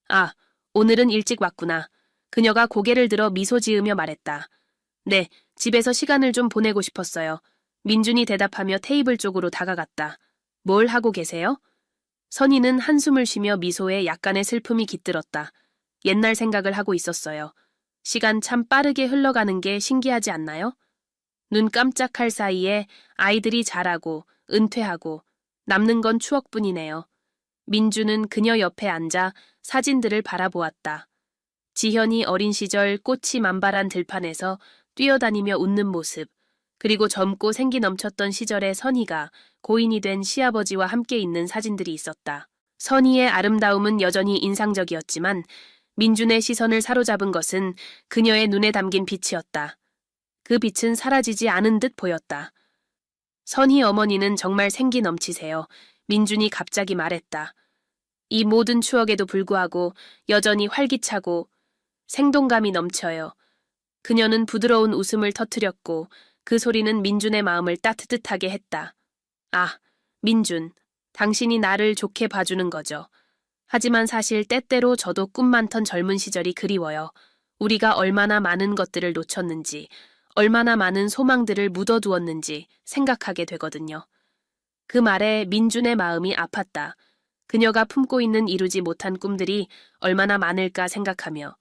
아, 오늘은 일찍 왔구나. 그녀가 고개를 들어 미소 지으며 말했다. 네, 집에서 시간을 좀 보내고 싶었어요. 민준이 대답하며 테이블 쪽으로 다가갔다. 뭘 하고 계세요? 선희는 한숨을 쉬며 미소에 약간의 슬픔이 깃들었다. 옛날 생각을 하고 있었어요. 시간 참 빠르게 흘러가는 게 신기하지 않나요? 눈 깜짝할 사이에 아이들이 자라고 은퇴하고 남는 건 추억뿐이네요. 민주는 그녀 옆에 앉아 사진들을 바라보았다. 지현이 어린 시절 꽃이 만발한 들판에서 뛰어다니며 웃는 모습, 그리고 젊고 생기 넘쳤던 시절의 선희가 고인이 된 시아버지와 함께 있는 사진들이 있었다. 선희의 아름다움은 여전히 인상적이었지만 민준의 시선을 사로잡은 것은 그녀의 눈에 담긴 빛이었다. 그 빛은 사라지지 않은 듯 보였다. 선희 어머니는 정말 생기 넘치세요. 민준이 갑자기 말했다. 이 모든 추억에도 불구하고 여전히 활기차고 생동감이 넘쳐요. 그녀는 부드러운 웃음을 터뜨렸고 그 소리는 민준의 마음을 따뜻하게 했다. 아, 민준, 당신이 나를 좋게 봐주는 거죠. 하지만 사실 때때로 저도 꿈 많던 젊은 시절이 그리워요. 우리가 얼마나 많은 것들을 놓쳤는지, 얼마나 많은 소망들을 묻어두었는지 생각하게 되거든요. 그 말에 민준의 마음이 아팠다. 그녀가 품고 있는 이루지 못한 꿈들이 얼마나 많을까 생각하며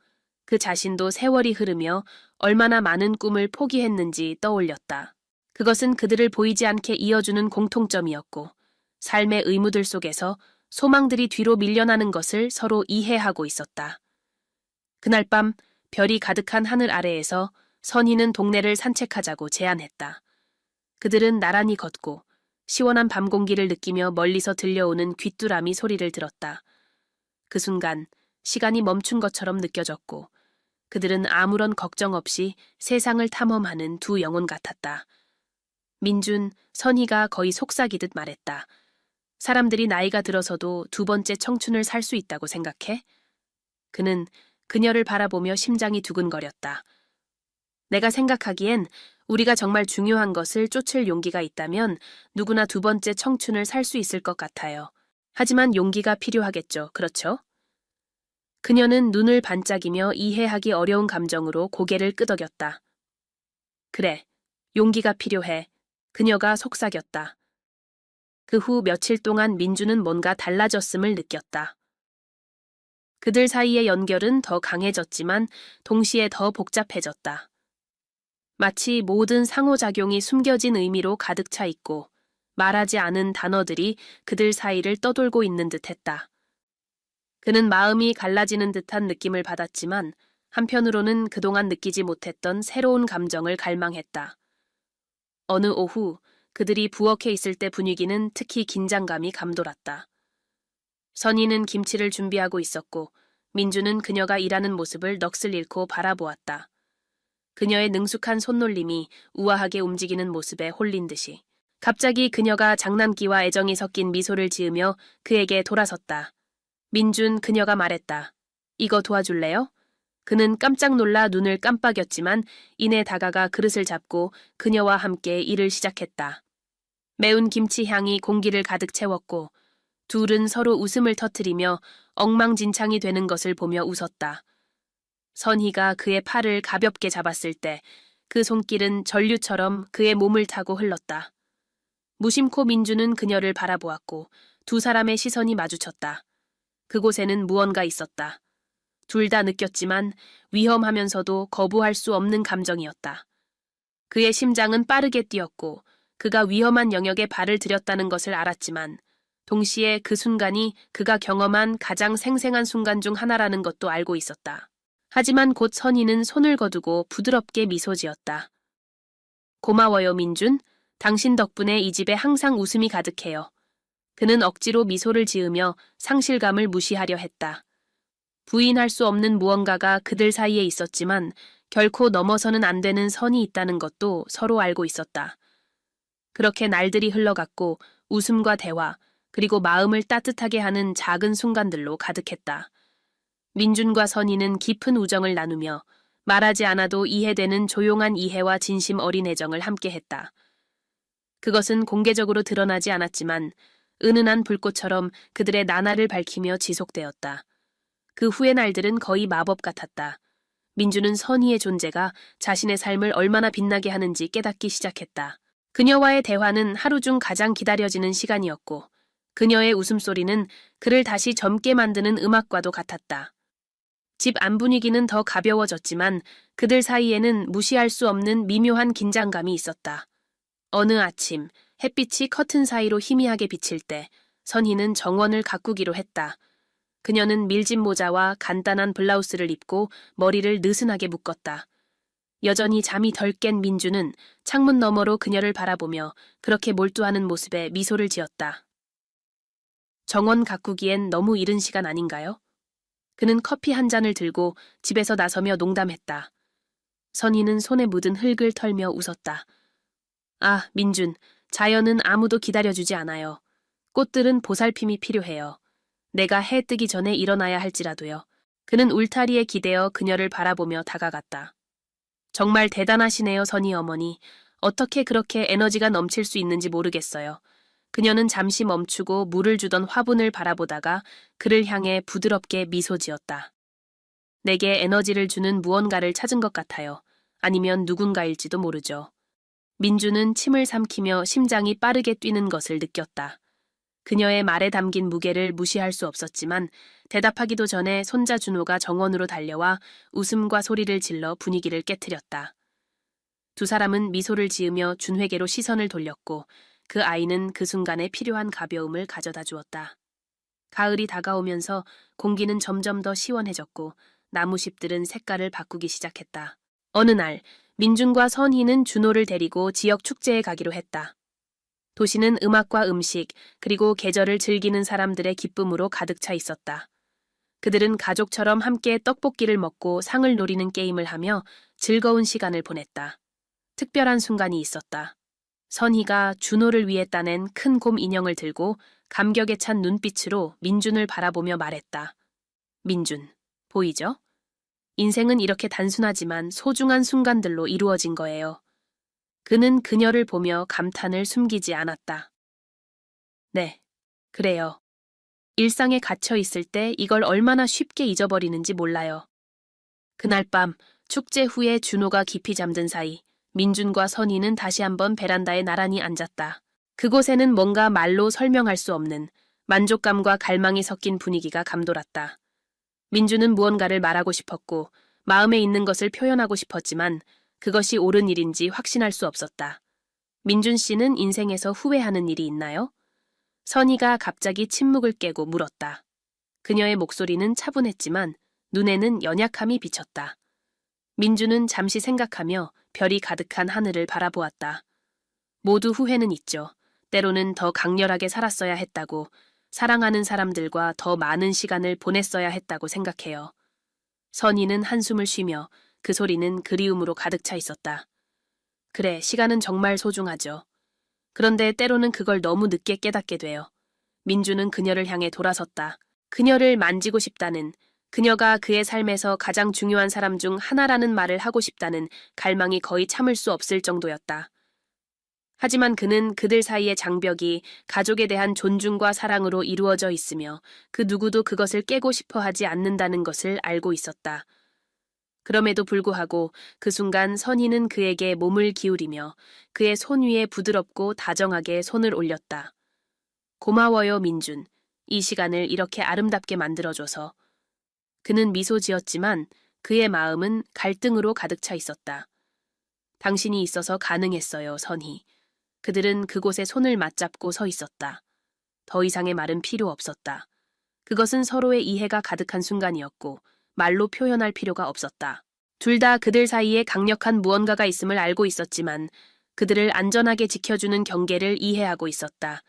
그 자신도 세월이 흐르며 얼마나 많은 꿈을 포기했는지 떠올렸다. 그것은 그들을 보이지 않게 이어주는 공통점이었고 삶의 의무들 속에서 소망들이 뒤로 밀려나는 것을 서로 이해하고 있었다. 그날 밤 별이 가득한 하늘 아래에서 선희는 동네를 산책하자고 제안했다. 그들은 나란히 걷고 시원한 밤 공기를 느끼며 멀리서 들려오는 귀뚜라미 소리를 들었다. 그 순간 시간이 멈춘 것처럼 느껴졌고 그들은 아무런 걱정 없이 세상을 탐험하는 두 영혼 같았다. 민준, 선희가 거의 속삭이듯 말했다. 사람들이 나이가 들어서도 두 번째 청춘을 살 수 있다고 생각해? 그는 그녀를 바라보며 심장이 두근거렸다. 내가 생각하기엔 우리가 정말 중요한 것을 쫓을 용기가 있다면 누구나 두 번째 청춘을 살 수 있을 것 같아요. 하지만 용기가 필요하겠죠, 그렇죠? 그녀는 눈을 반짝이며 이해하기 어려운 감정으로 고개를 끄덕였다. 그래, 용기가 필요해. 그녀가 속삭였다. 그 후 며칠 동안 민주는 뭔가 달라졌음을 느꼈다. 그들 사이의 연결은 더 강해졌지만 동시에 더 복잡해졌다. 마치 모든 상호작용이 숨겨진 의미로 가득 차 있고 말하지 않은 단어들이 그들 사이를 떠돌고 있는 듯했다. 그는 마음이 갈라지는 듯한 느낌을 받았지만 한편으로는 그동안 느끼지 못했던 새로운 감정을 갈망했다. 어느 오후 그들이 부엌에 있을 때 분위기는 특히 긴장감이 감돌았다. 선희는 김치를 준비하고 있었고 민주는 그녀가 일하는 모습을 넋을 잃고 바라보았다. 그녀의 능숙한 손놀림이 우아하게 움직이는 모습에 홀린 듯이. 갑자기 그녀가 장난기와 애정이 섞인 미소를 지으며 그에게 돌아섰다. 민준, 그녀가 말했다. 이거 도와줄래요? 그는 깜짝 놀라 눈을 깜빡였지만 이내 다가가 그릇을 잡고 그녀와 함께 일을 시작했다. 매운 김치 향이 공기를 가득 채웠고 둘은 서로 웃음을 터뜨리며 엉망진창이 되는 것을 보며 웃었다. 선희가 그의 팔을 가볍게 잡았을 때 그 손길은 전류처럼 그의 몸을 타고 흘렀다. 무심코 민주는 그녀를 바라보았고 두 사람의 시선이 마주쳤다. 그곳에는 무언가 있었다. 둘 다 느꼈지만 위험하면서도 거부할 수 없는 감정이었다. 그의 심장은 빠르게 뛰었고 그가 위험한 영역에 발을 들였다는 것을 알았지만 동시에 그 순간이 그가 경험한 가장 생생한 순간 중 하나라는 것도 알고 있었다. 하지만 곧 선희는 손을 거두고 부드럽게 미소 지었다. 고마워요, 민준. 당신 덕분에 이 집에 항상 웃음이 가득해요. 그는 억지로 미소를 지으며 상실감을 무시하려 했다. 부인할 수 없는 무언가가 그들 사이에 있었지만 결코 넘어서는 안 되는 선이 있다는 것도 서로 알고 있었다. 그렇게 날들이 흘러갔고 웃음과 대화, 그리고 마음을 따뜻하게 하는 작은 순간들로 가득했다. 민준과 선희는 깊은 우정을 나누며 말하지 않아도 이해되는 조용한 이해와 진심 어린 애정을 함께했다. 그것은 공개적으로 드러나지 않았지만 은은한 불꽃처럼 그들의 나날을 밝히며 지속되었다. 그 후의 날들은 거의 마법 같았다. 민주는 선희의 존재가 자신의 삶을 얼마나 빛나게 하는지 깨닫기 시작했다. 그녀와의 대화는 하루 중 가장 기다려지는 시간이었고 그녀의 웃음소리는 그를 다시 젊게 만드는 음악과도 같았다. 집 안 분위기는 더 가벼워졌지만 그들 사이에는 무시할 수 없는 미묘한 긴장감이 있었다. 어느 아침 햇빛이 커튼 사이로 희미하게 비칠 때 선희는 정원을 가꾸기로 했다. 그녀는 밀짚 모자와 간단한 블라우스를 입고 머리를 느슨하게 묶었다. 여전히 잠이 덜 깬 민주는 창문 너머로 그녀를 바라보며 그렇게 몰두하는 모습에 미소를 지었다. 정원 가꾸기엔 너무 이른 시간 아닌가요? 그는 커피 한 잔을 들고 집에서 나서며 농담했다. 선희는 손에 묻은 흙을 털며 웃었다. 아, 민준, 자연은 아무도 기다려주지 않아요. 꽃들은 보살핌이 필요해요. 내가 해 뜨기 전에 일어나야 할지라도요. 그는 울타리에 기대어 그녀를 바라보며 다가갔다. 정말 대단하시네요, 선희 어머니. 어떻게 그렇게 에너지가 넘칠 수 있는지 모르겠어요. 그녀는 잠시 멈추고 물을 주던 화분을 바라보다가 그를 향해 부드럽게 미소 지었다. 내게 에너지를 주는 무언가를 찾은 것 같아요. 아니면 누군가일지도 모르죠. 민주는 침을 삼키며 심장이 빠르게 뛰는 것을 느꼈다. 그녀의 말에 담긴 무게를 무시할 수 없었지만 대답하기도 전에 손자 준호가 정원으로 달려와 웃음과 소리를 질러 분위기를 깨트렸다. 두 사람은 미소를 지으며 준회계로 시선을 돌렸고 그 아이는 그 순간에 필요한 가벼움을 가져다 주었다. 가을이 다가오면서 공기는 점점 더 시원해졌고 나무잎들은 색깔을 바꾸기 시작했다. 어느 날 민준과 선희는 준호를 데리고 지역 축제에 가기로 했다. 도시는 음악과 음식 그리고 계절을 즐기는 사람들의 기쁨으로 가득 차 있었다. 그들은 가족처럼 함께 떡볶이를 먹고 상을 노리는 게임을 하며 즐거운 시간을 보냈다. 특별한 순간이 있었다. 선희가 준호를 위해 따낸 큰 곰 인형을 들고 감격에 찬 눈빛으로 민준을 바라보며 말했다. 민준, 보이죠? 인생은 이렇게 단순하지만 소중한 순간들로 이루어진 거예요. 그는 그녀를 보며 감탄을 숨기지 않았다. 네, 그래요. 일상에 갇혀 있을 때 이걸 얼마나 쉽게 잊어버리는지 몰라요. 그날 밤 축제 후에 준호가 깊이 잠든 사이 민준과 선희는 다시 한번 베란다에 나란히 앉았다. 그곳에는 뭔가 말로 설명할 수 없는 만족감과 갈망이 섞인 분위기가 감돌았다. 민준은 무언가를 말하고 싶었고 마음에 있는 것을 표현하고 싶었지만 그것이 옳은 일인지 확신할 수 없었다. 민준 씨는 인생에서 후회하는 일이 있나요? 선희가 갑자기 침묵을 깨고 물었다. 그녀의 목소리는 차분했지만 눈에는 연약함이 비쳤다. 민준은 잠시 생각하며 별이 가득한 하늘을 바라보았다. 모두 후회는 있죠. 때로는 더 강렬하게 살았어야 했다고, 사랑하는 사람들과 더 많은 시간을 보냈어야 했다고 생각해요. 선희는 한숨을 쉬며 그 소리는 그리움으로 가득 차 있었다. 그래, 시간은 정말 소중하죠. 그런데 때로는 그걸 너무 늦게 깨닫게 돼요. 민주는 그녀를 향해 돌아섰다. 그녀를 만지고 싶다는, 그녀가 그의 삶에서 가장 중요한 사람 중 하나라는 말을 하고 싶다는 갈망이 거의 참을 수 없을 정도였다. 하지만 그는 그들 사이의 장벽이 가족에 대한 존중과 사랑으로 이루어져 있으며 그 누구도 그것을 깨고 싶어 하지 않는다는 것을 알고 있었다. 그럼에도 불구하고 그 순간 선희는 그에게 몸을 기울이며 그의 손 위에 부드럽고 다정하게 손을 올렸다. 고마워요, 민준. 이 시간을 이렇게 아름답게 만들어줘서. 그는 미소 지었지만 그의 마음은 갈등으로 가득 차 있었다. 당신이 있어서 가능했어요, 선희. 그들은 그곳에 손을 맞잡고 서 있었다. 더 이상의 말은 필요 없었다. 그것은 서로의 이해가 가득한 순간이었고 말로 표현할 필요가 없었다. 둘 다 그들 사이에 강력한 무언가가 있음을 알고 있었지만 그들을 안전하게 지켜주는 경계를 이해하고 있었다.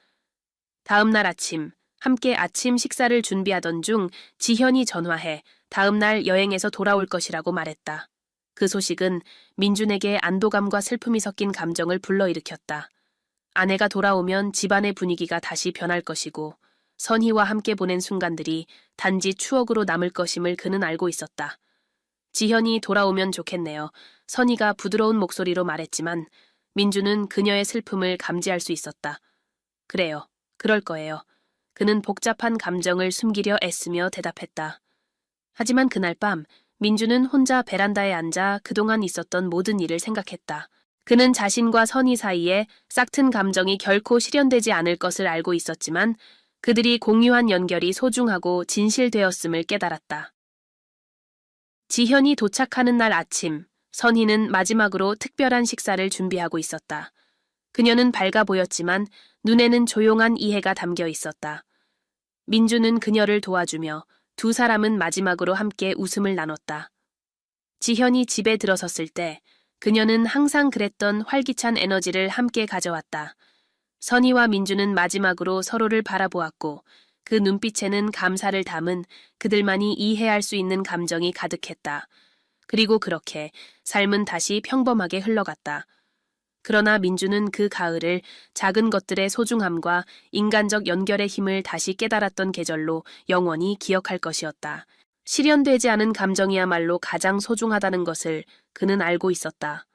다음 날 아침, 함께 아침 식사를 준비하던 중 지현이 전화해 다음 날 여행에서 돌아올 것이라고 말했다. 그 소식은 민준에게 안도감과 슬픔이 섞인 감정을 불러일으켰다. 아내가 돌아오면 집안의 분위기가 다시 변할 것이고 선희와 함께 보낸 순간들이 단지 추억으로 남을 것임을 그는 알고 있었다. 지현이 돌아오면 좋겠네요. 선희가 부드러운 목소리로 말했지만 민주는 그녀의 슬픔을 감지할 수 있었다. 그래요. 그럴 거예요. 그는 복잡한 감정을 숨기려 애쓰며 대답했다. 하지만 그날 밤 민주는 혼자 베란다에 앉아 그동안 있었던 모든 일을 생각했다. 그는 자신과 선희 사이에 싹튼 감정이 결코 실현되지 않을 것을 알고 있었지만 그들이 공유한 연결이 소중하고 진실되었음을 깨달았다. 지현이 도착하는 날 아침, 선희는 마지막으로 특별한 식사를 준비하고 있었다. 그녀는 밝아 보였지만 눈에는 조용한 이해가 담겨 있었다. 민주는 그녀를 도와주며 두 사람은 마지막으로 함께 웃음을 나눴다. 지현이 집에 들어섰을 때 그녀는 항상 그랬던 활기찬 에너지를 함께 가져왔다. 선희와 민주는 마지막으로 서로를 바라보았고 그 눈빛에는 감사를 담은 그들만이 이해할 수 있는 감정이 가득했다. 그리고 그렇게 삶은 다시 평범하게 흘러갔다. 그러나 민주는 그 가을을 작은 것들의 소중함과 인간적 연결의 힘을 다시 깨달았던 계절로 영원히 기억할 것이었다. 실현되지 않은 감정이야말로 가장 소중하다는 것을 그는 알고 있었다.